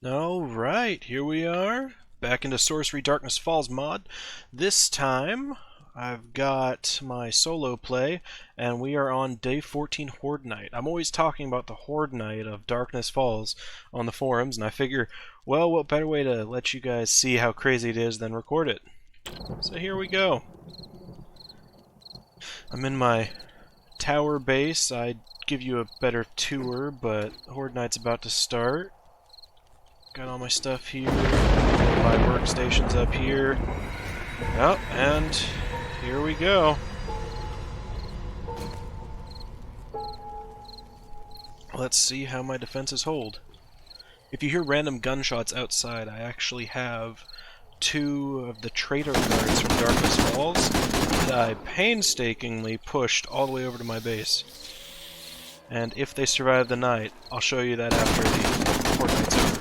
Alright, here we are, back into Sorcery Darkness Falls mod. This time, I've got my solo play, and we are on day 14 Horde Night. I'm always talking about the Horde Night of Darkness Falls on the forums, and I figure, well, what better way to let you guys see how crazy it is than record it. So here we go. I'm in my tower base. I'd give you a better tour, but Horde Night's about to start. Got all my stuff here, my workstation's up here. Yep, and here we go. Let's see how my defenses hold. If you hear random gunshots outside, I actually have 2 of the traitor guards from Darkness Falls that I painstakingly pushed all the way over to my base. And if they survive the night, I'll show you that after the Horde Night's over.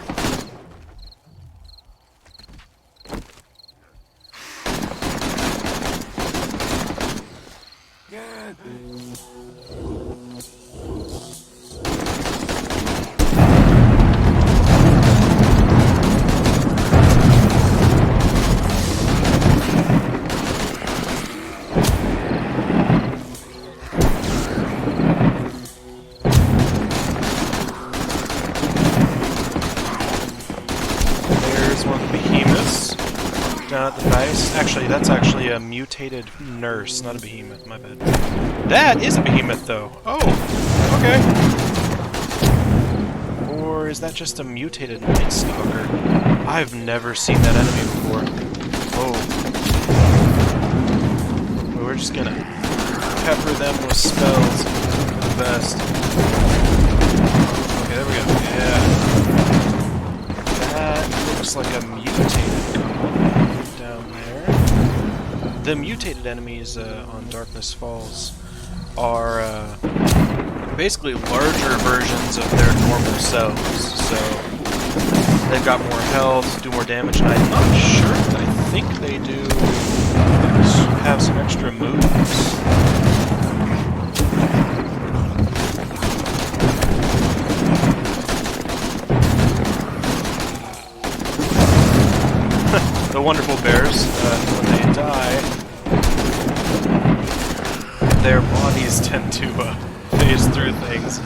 Down at the base. Actually, that's actually a mutated nurse, not a behemoth, my bad. That is a behemoth, though! Oh! Okay! Or is that just a mutated Night Stalker? I've never seen that enemy before. Oh. Well, we're just gonna pepper them with spells for the best. Okay, there we go. Yeah. That looks like a mutated down there. The mutated enemies on Darkness Falls are basically larger versions of their normal selves, so they've got more health, do more damage, and I'm not sure, but I think they do have some extra moves. The wonderful bears, when they die, their bodies tend to phase through things.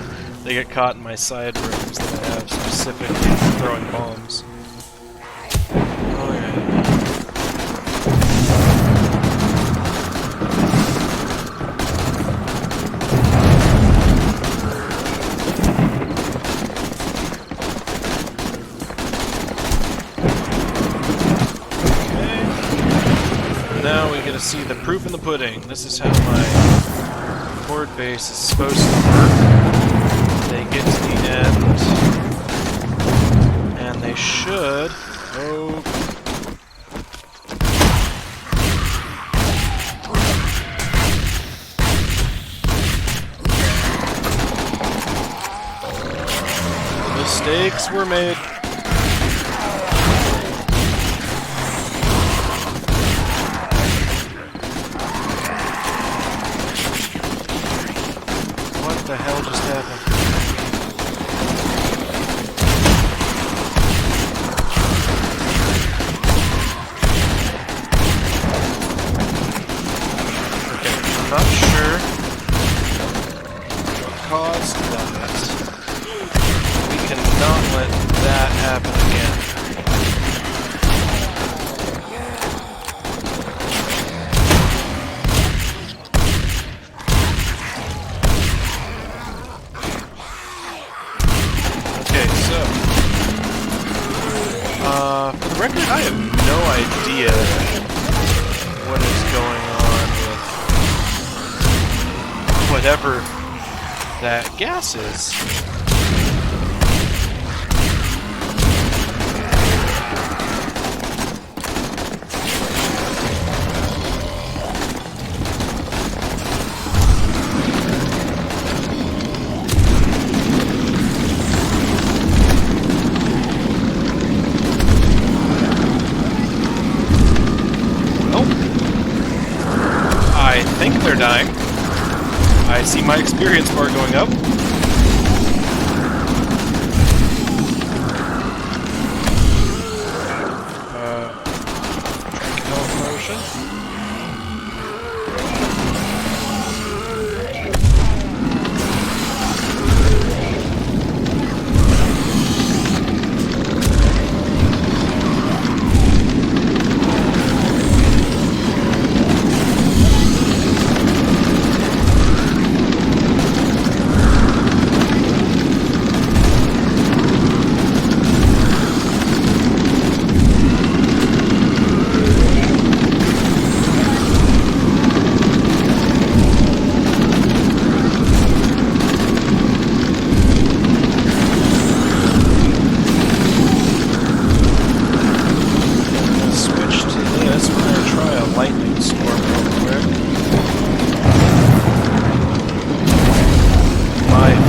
They get caught in my side rooms that I have specifically for throwing bombs. Oh yeah. Now we get to see the proof in the pudding. This is how my Horde base is supposed to work. They get to the end, and they should. Oh. Mistakes were made. What the hell just happened? Okay, I'm not sure what caused that. We cannot let that happen again. For the record, I have no idea what is going on with whatever that gas is. I think they're dying. I see my experience bar going up. destruction.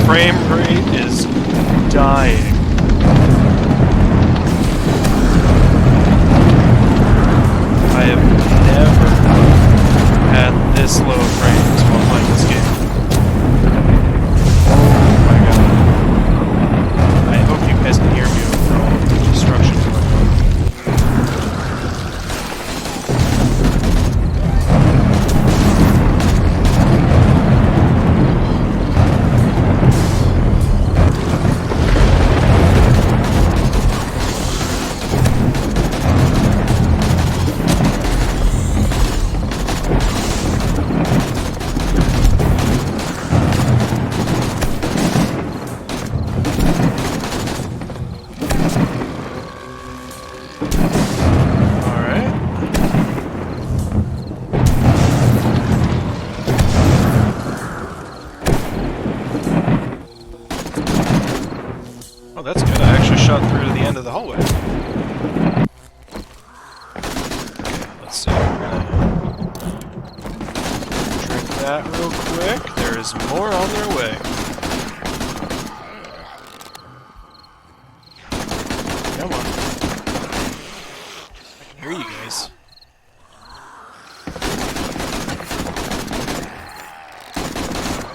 Frame rate is dying. I have never had this low frames while playing this game. Oh my god. I hope you guys can hear me over all the destruction going on. Oh, that's good. I actually shot through to the end of the hallway. Let's see. We're gonna drink that real quick. There is more on their way. Come on. I can hear you guys.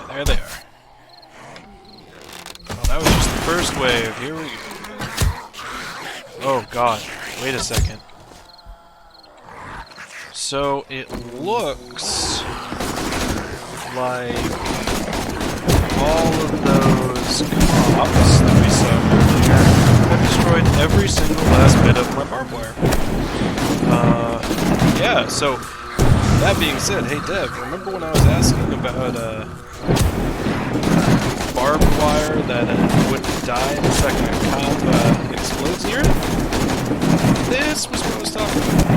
There they are. That was just the first wave. Here we go. Oh god. Wait a second. So it looks like all of those cops that we saw earlier have destroyed every single last bit of my barbed wire. Yeah, so that being said, hey Dev, remember when I was asking about barbed wire that wouldn't die the second a cop explodes near it? This was what I was talking about.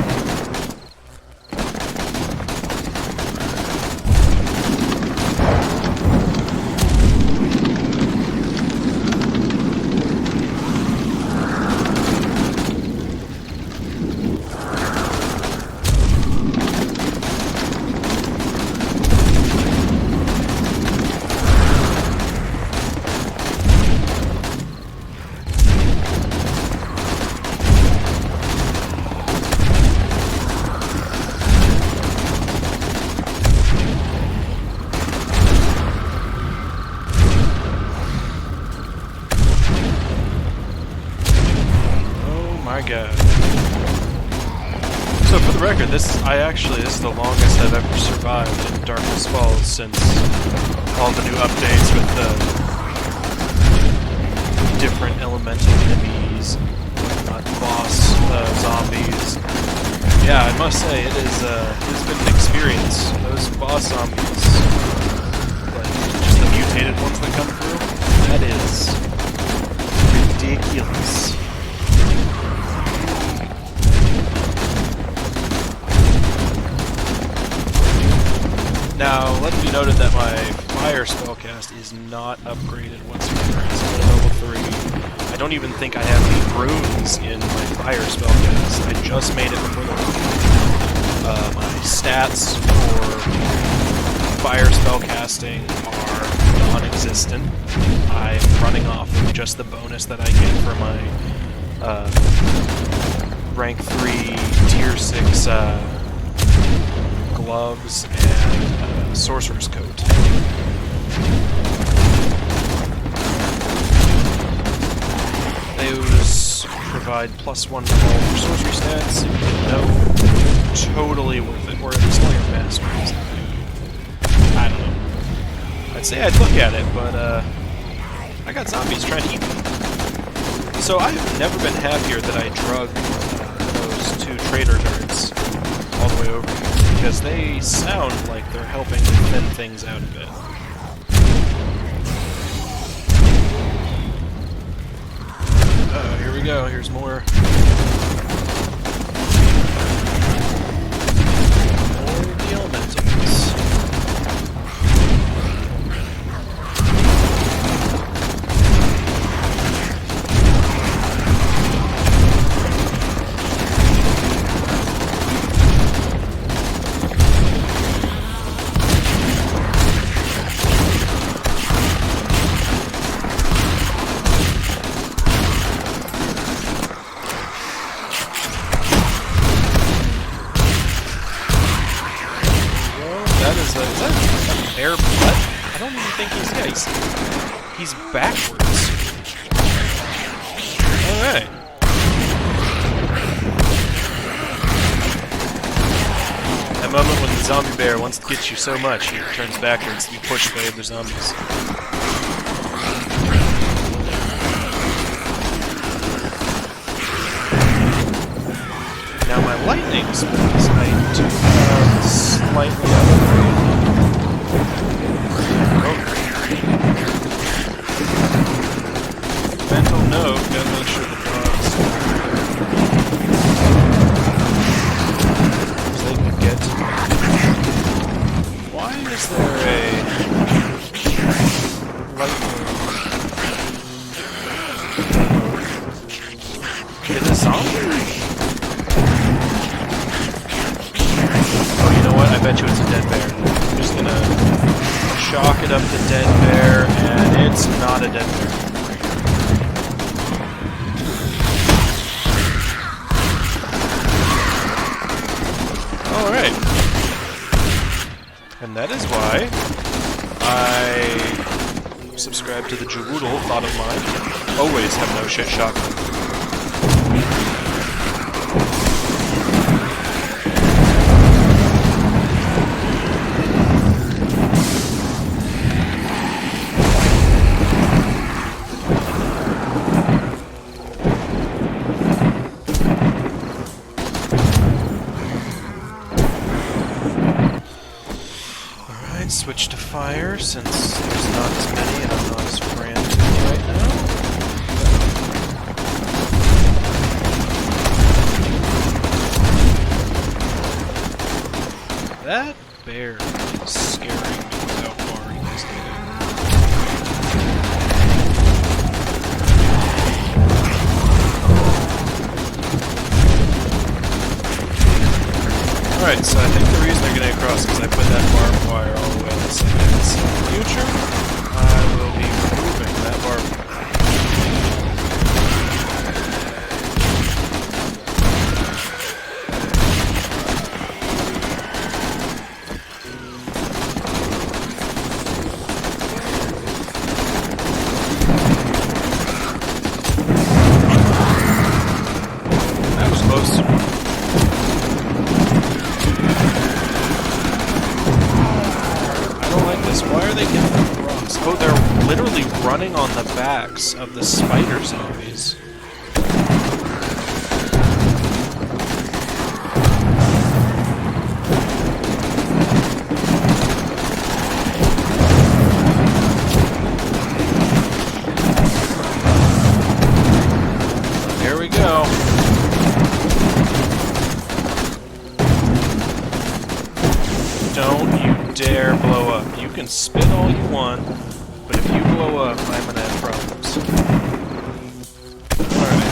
So for the record, this is the longest I've ever survived in Darkness Falls since all the new updates with the different elemental enemies, not boss zombies. Yeah, I must say it's been an experience. Those boss zombies, like just the mutated ones that come through, that is ridiculous. Now, let it be noted that my fire spellcast is not upgraded whatsoever. It's still level 3. I don't even think I have any runes in my fire spellcast. I just made it before the run. My stats for fire spellcasting are non-existent. I'm running off of just the bonus that I get for my rank 3, tier 6 gloves and sorcerer's coat. Those provide +1 to all for sorcery stats, if you didn't know. totally worth it. Or install your master. I don't know. I'd say I'd look at it, but I got zombies trying to eat me. So I've never been happier that I drugged those 2 trader guards all the way over here, because they sound like they're helping thin things out a bit. Here we go. Here's more. More of the elementals. Is that a bear butt? I don't even think he's backwards. Alright. That moment when the zombie bear wants to get you so much, he turns backwards and you push by other zombies. Now my lightning spells I do have slightly upgraded. Mental note, gotta make sure the dogs they can get to me. Why is there a lightning? Get a zombie? Oh, you know what? I bet you it's a dead bear. I'm just gonna chalk it up to dead bear, and it's not a dead bear. Alright. And that is why I subscribe to the Jewoodle thought of mine. Always have no shit shotgun. Switch to fire, since there's not as many and I'm not as frantic right now. That bear is scaring me with how far he is Alright, so I think the reason they're getting across is because I put that barbed wire all the way on the side. So in the future, I will be removing that barbed wire. That was close. Why are they getting across? Oh, they're literally running on the backs of the spider zombies. Here we go. Don't you dare blow up. You can spit all you want, but if you blow up, I'm gonna have problems. Alright.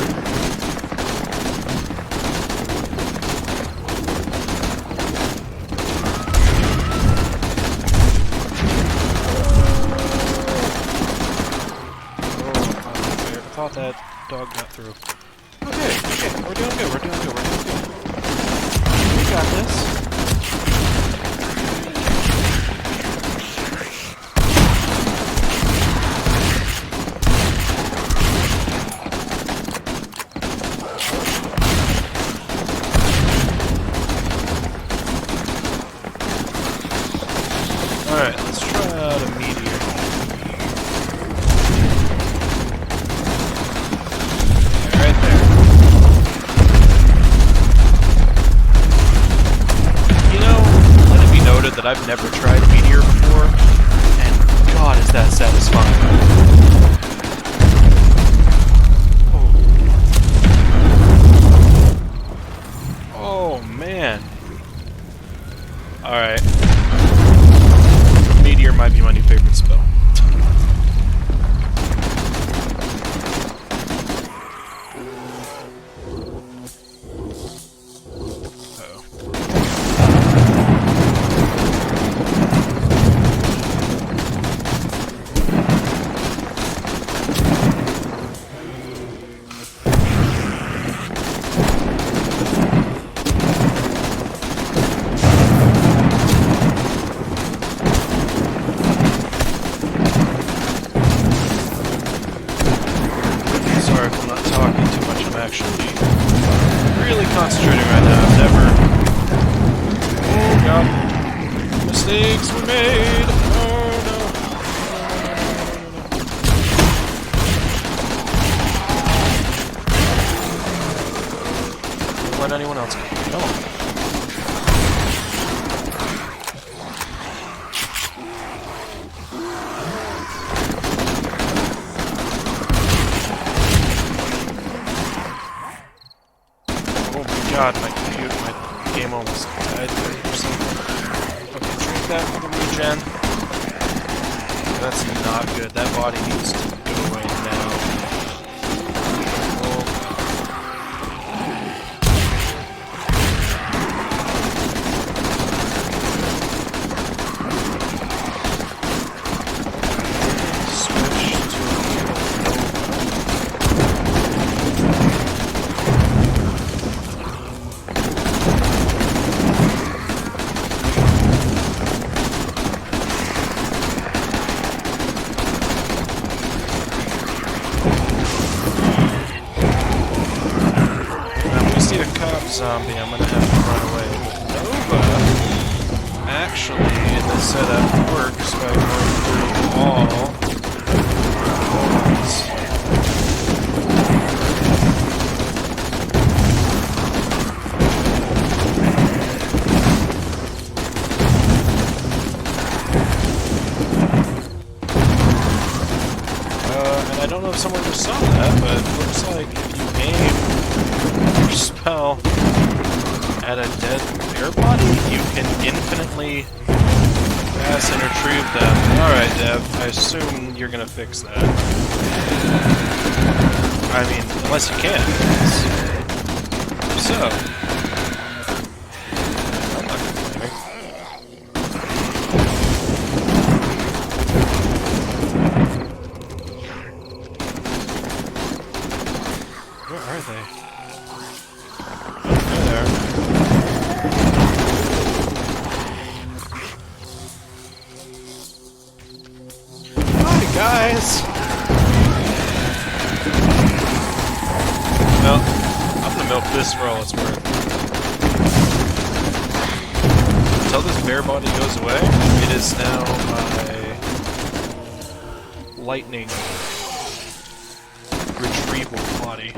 Oh, I thought that dog got through. Okay, we're doing good, we're doing good. We got this. but I've never tried Meteor before, and God, is that satisfying. Oh man. Alright. Meteor might be my new favorite spell. Actually really concentrating right now. I've never... Oh god. Mistakes were made! Oh no. Don't let anyone else go. Come on. God, my computer, my game almost died 30%. Okay, drink that for the regen. That's not good. That body needs to go away now. Oh. Switch to zombie, I'm gonna have to run away. But Nova actually in the setup works by going through all points. And I don't know if someone just saw that, but it looks like if you aim your spell at a dead bear body, you can infinitely pass and retrieve them. Alright, Dev, I assume you're gonna fix that. I mean, unless you can. So. I'm not complaining. Where are they? Guys! No, I'm gonna milk this for all it's worth. Until this bear body goes away, it is now my lightning retrieval body.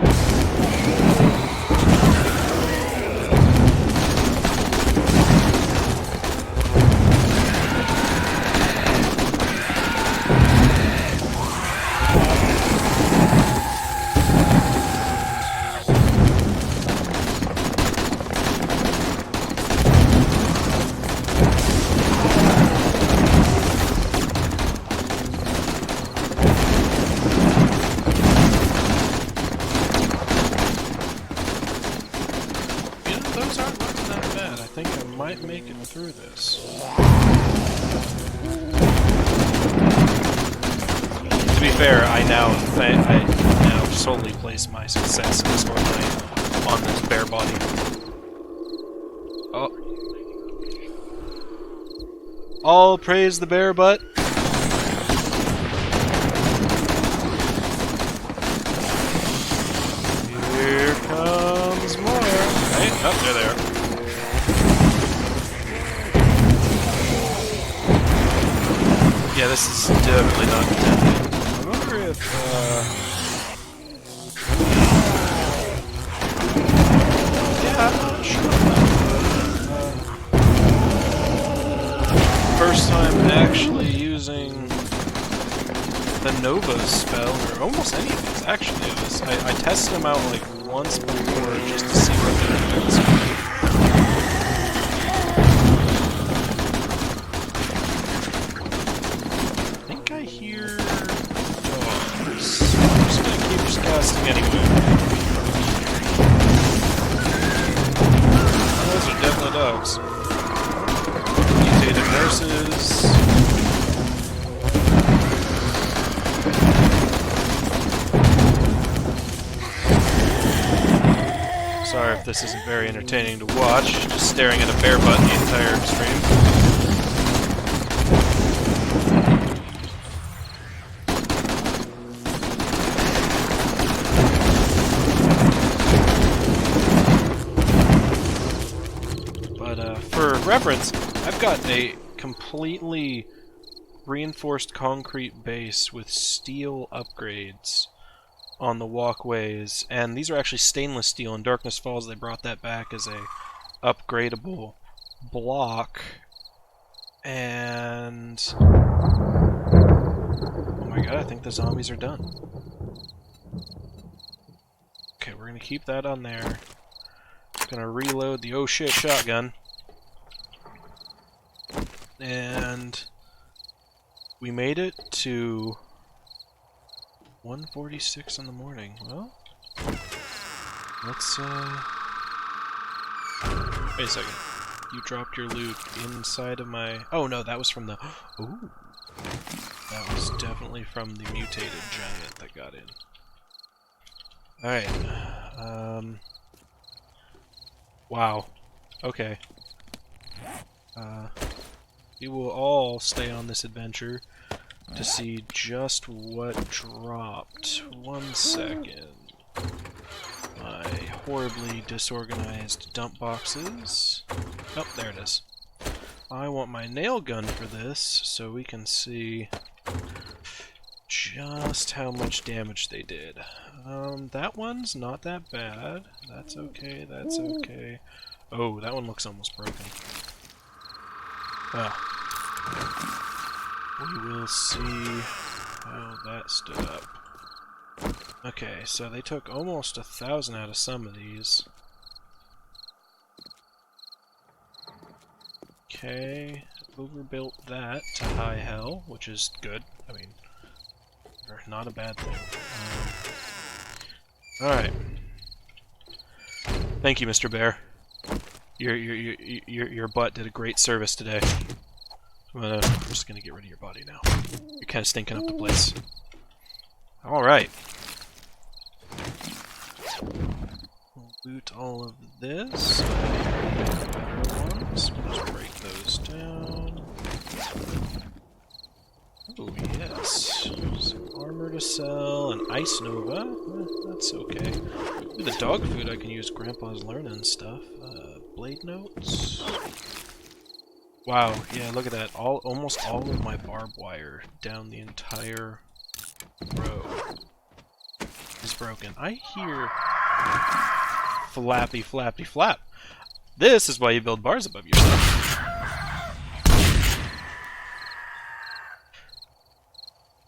Might make it through this. To be fair, I now solely place my success in this Horde on this bear body. Oh. All praise the bear butt. Here comes more. Right? Oh, they're there. Yeah, this is definitely not intended. I wonder if, yeah, I'm not sure about that. first time actually using the Nova spell, or almost any of these actually. I tested them out like once before just to see what their effects are. I think I hear dogs. I'm just gonna keep just casting anyway. Those are definitely dogs. Mutated nurses. Sorry if this isn't very entertaining to watch, just staring at a bear butt the entire stream. But for reference, I've got a completely reinforced concrete base with steel upgrades on the walkways, and these are actually stainless steel. In Darkness Falls they brought that back as a upgradable block, and oh my god, I think the zombies are done. Okay, we're gonna keep that on there. Gonna reload the oh shit shotgun, and we made it to 1:46 in the morning. Well, let's, wait a second. You dropped your loot inside of my... Oh, no, that was from the... Ooh. That was definitely from the mutated giant that got in. Alright. Wow. Okay. We will all stay on this adventure to see just what dropped. 1 second. My horribly disorganized dump boxes. Oh, there it is. I want my nail gun for this so we can see just how much damage they did. That one's not that bad. That's okay, that's okay. Oh, that one looks almost broken. Well, we will see how that stood up. Okay, so they took almost 1,000 out of some of these. Okay, overbuilt that to high hell, which is good. I mean, or not a bad thing. Alright. Thank you, Mr. Bear. Your butt did a great service today. I'm just gonna get rid of your body now. You're kind of stinking up the place. Alright. We'll loot all of this. Better ones. We'll just break those down. Oh, yes. Some armor to sell, an ice nova. That's okay. With the dog food, I can use Grandpa's learning stuff. Blade notes. Wow, yeah, look at that. Almost all of my barbed wire down the entire row is broken. I hear flappy, flappy, flap. This is why you build bars above yourself.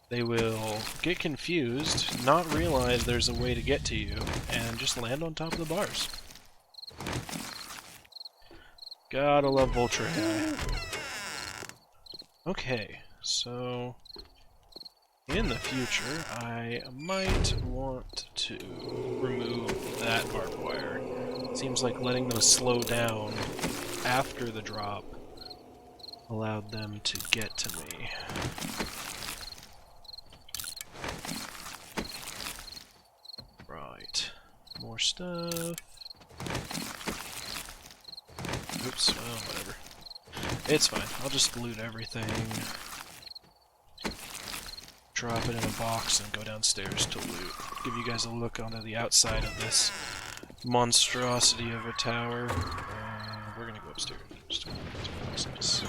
They will get confused, not realize there's a way to get to you, and just land on top of the bars. Gotta love Vulture AI. Okay, so in the future, I might want to remove that barbed wire. Seems like letting them slow down after the drop allowed them to get to me. Right, more stuff. Oops, well, whatever. It's fine, I'll just loot everything. Drop it in a box and go downstairs to loot. Give you guys a look onto the outside of this monstrosity of a tower. We're gonna go upstairs. Start with these boxes.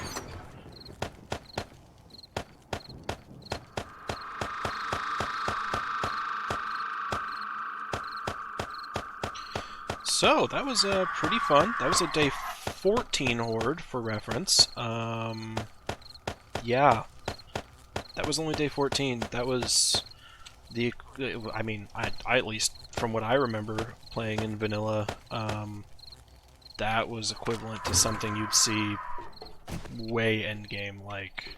So, that was pretty fun. That was a day 14 Horde, for reference. Yeah, that was only day 14. That was the, I mean, I at least from what I remember playing in vanilla, that was equivalent to something you'd see way end game. Like,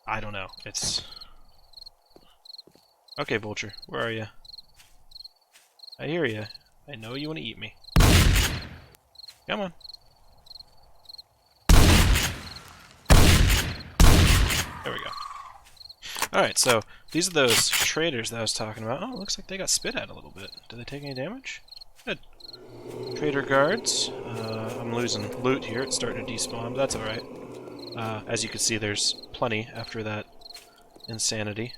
I don't know. It's okay, Vulture. Where are you? I hear you. I know you want to eat me. Come on. There we go. Alright, so these are those traders that I was talking about. Oh, it looks like they got spit at a little bit. Did they take any damage? Good. Trader guards. I'm losing loot here. It's starting to despawn, but that's alright. As you can see, there's plenty after that insanity.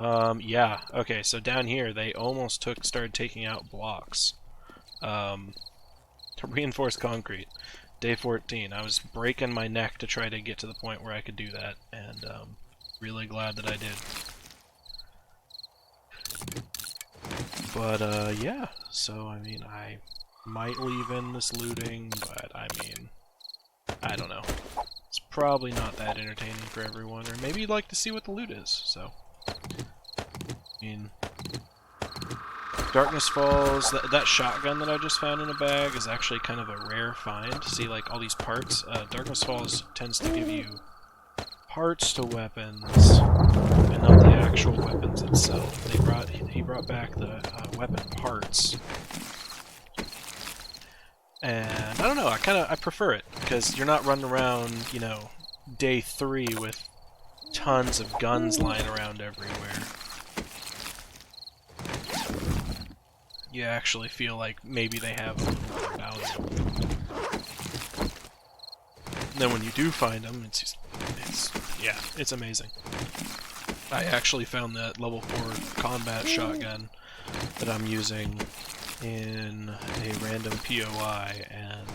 Yeah. Okay, so down here, they almost started taking out blocks. To reinforce concrete. Day 14. I was breaking my neck to try to get to the point where I could do that, and really glad that I did. But yeah, so I mean, I might leave in this looting, but I mean, I don't know. It's probably not that entertaining for everyone, or maybe you'd like to see what the loot is, so. I mean, Darkness Falls, that shotgun that I just found in a bag is actually kind of a rare find. See, like, all these parts. Darkness Falls tends to give you parts to weapons, and not the actual weapons itself. He brought back the weapon parts. And, I don't know, I prefer it, because you're not running around, you know, day 3 with tons of guns lying around everywhere. You actually feel like maybe they have a little bit of value. And then when you do find them, it's amazing. I actually found that level 4 combat shotgun that I'm using in a random POI, and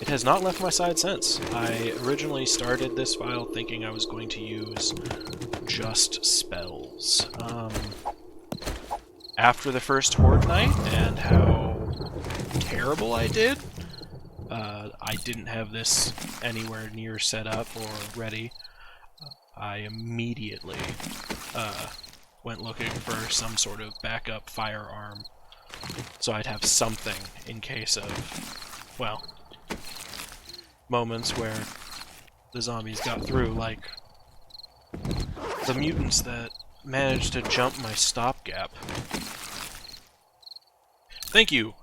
it has not left my side since. I originally started this file thinking I was going to use just spells. After the first Horde night, and how terrible I did, I didn't have this anywhere near set up or ready. I immediately went looking for some sort of backup firearm, so I'd have something in case of, well, moments where the zombies got through, like the mutants that managed to jump my stopgap. Thank you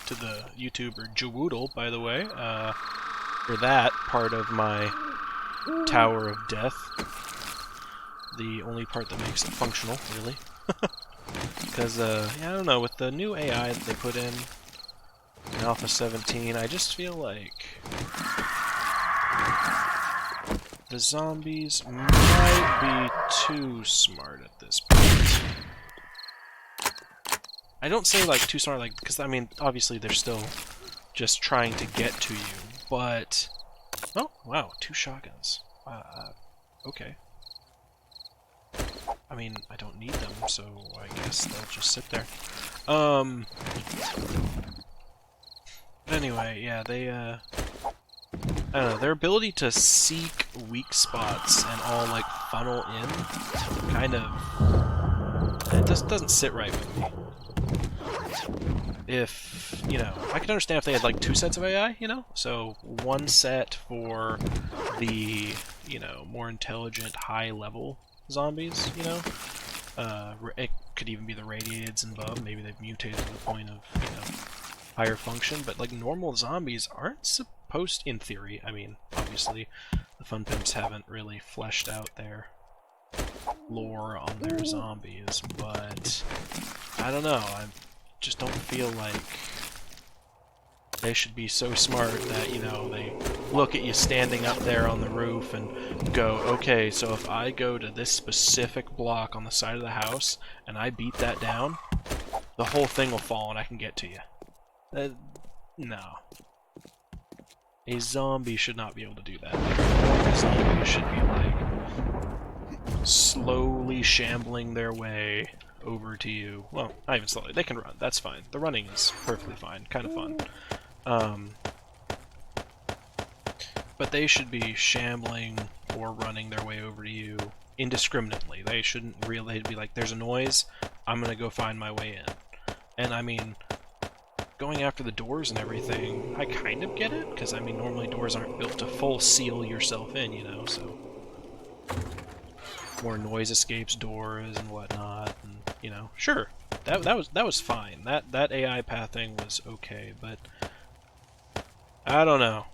to the YouTuber Jawoodle, by the way, for that part of my Tower of Death. The only part that makes it functional, really. Because, yeah, I don't know, with the new AI that they put in Alpha 17, I just feel like the zombies might be too smart at this point. I don't say, like, too smart, like, because, I mean, obviously they're still just trying to get to you, but... Oh, wow, 2 shotguns. Okay. I mean, I don't need them, so I guess they'll just sit there. But anyway, yeah, they, I don't know, their ability to seek weak spots and all, like, funnel in, kind of, it doesn't sit right with me. If, you know, I could understand if they had, like, 2 sets of AI, you know? So, 1 set for the, you know, more intelligent, high-level zombies, you know? It could even be the radiateds and above. Maybe they've mutated to the point of, you know, higher function. But, like, normal zombies aren't supposed, in theory, I mean, obviously, the Fun Pimps haven't really fleshed out their lore on their zombies, but I don't know, I just don't feel like they should be so smart that, you know, they look at you standing up there on the roof and go, okay, so if I go to this specific block on the side of the house and I beat that down, the whole thing will fall and I can get to you. No. A zombie should not be able to do that. A zombie should be, like, slowly shambling their way over to you. Well, not even slowly. They can run. That's fine. The running is perfectly fine. Kind of fun. But they should be shambling or running their way over to you indiscriminately. They shouldn't really be like, there's a noise, I'm gonna go find my way in. And I mean, going after the doors and everything, I kind of get it, because I mean, normally doors aren't built to full seal yourself in, you know, so more noise escapes doors and whatnot, and you know, sure, that was fine. That AI pathing was okay, but I don't know.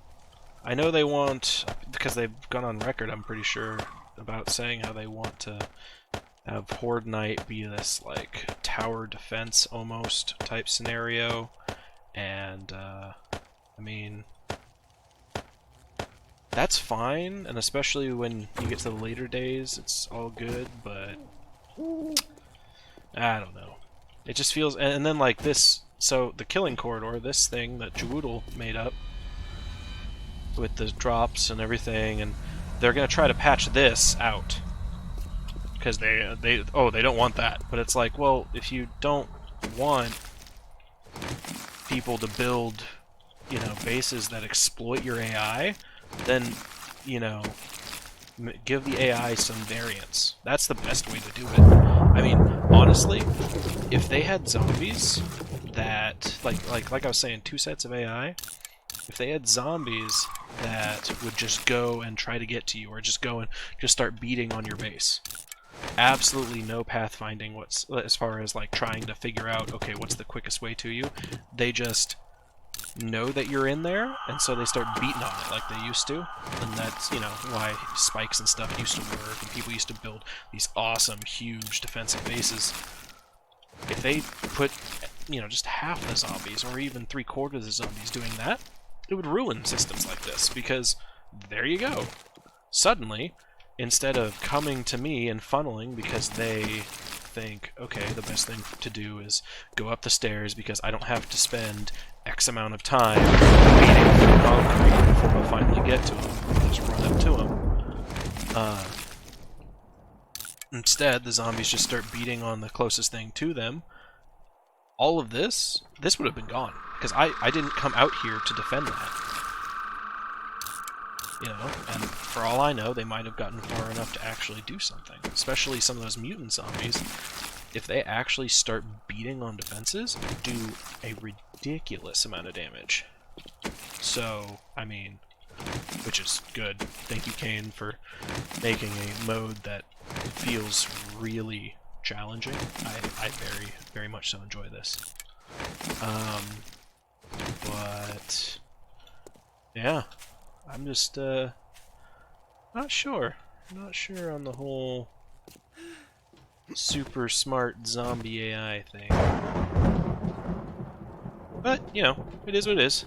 I know they want, because they've gone on record, I'm pretty sure, about saying how they want to have Horde Night be this like tower defense almost type scenario, and I mean, that's fine, and especially when you get to the later days, it's all good, but I don't know. It just feels, and then like this, so the killing corridor, this thing that Jawoodle made up with the drops and everything, and they're gonna try to patch this out because they don't want that. But it's like, well, if you don't want people to build, you know, bases that exploit your AI, then, you know, give the AI some variance. That's the best way to do it. I mean, honestly, if they had zombies that, like I was saying, 2 sets of AI, if they had zombies that would just go and try to get to you, or just go and just start beating on your base, absolutely no pathfinding as far as like trying to figure out, okay, what's the quickest way to you. They just know that you're in there, and so they start beating on it like they used to. And that's, you know, why spikes and stuff used to work, and people used to build these awesome, huge defensive bases. If they put, you know, just half the zombies, or even 3/4 of the zombies doing that, it would ruin systems like this, because there you go. Suddenly, instead of coming to me and funneling because they think, okay, the best thing to do is go up the stairs because I don't have to spend X amount of time waiting for the concrete before I'll finally get to them. I'll just run up to them. Instead, the zombies just start beating on the closest thing to them. All of this would have been gone, because I didn't come out here to defend that. You know, and for all I know, they might have gotten far enough to actually do something. Especially some of those mutant zombies. If they actually start beating on defenses, do a ridiculous amount of damage. So, I mean, which is good. Thank you, Kane, for making a mode that feels really challenging. I very, very much so enjoy this. But yeah, I'm just not sure. Not sure on the whole super smart zombie AI thing. But, you know, it is what it is.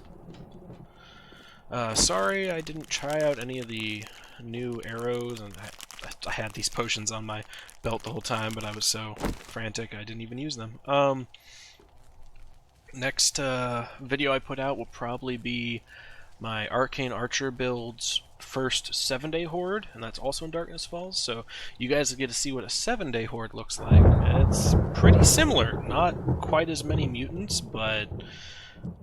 Sorry I didn't try out any of the new arrows, and I had these potions on my belt the whole time, but I was so frantic I didn't even use them. Next video I put out will probably be my Arcane Archer build's first 7-day Horde, and that's also in Darkness Falls, so you guys get to see what a 7-day Horde looks like. It's pretty similar. Not quite as many mutants, but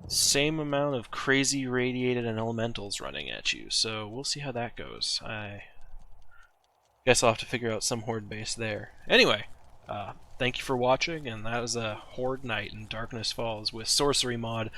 same amount of crazy radiated and elementals running at you, so we'll see how that goes. I guess I'll have to figure out some Horde base there. Anyway, thank you for watching, and that was a Horde Night in Darkness Falls with Sorcery mod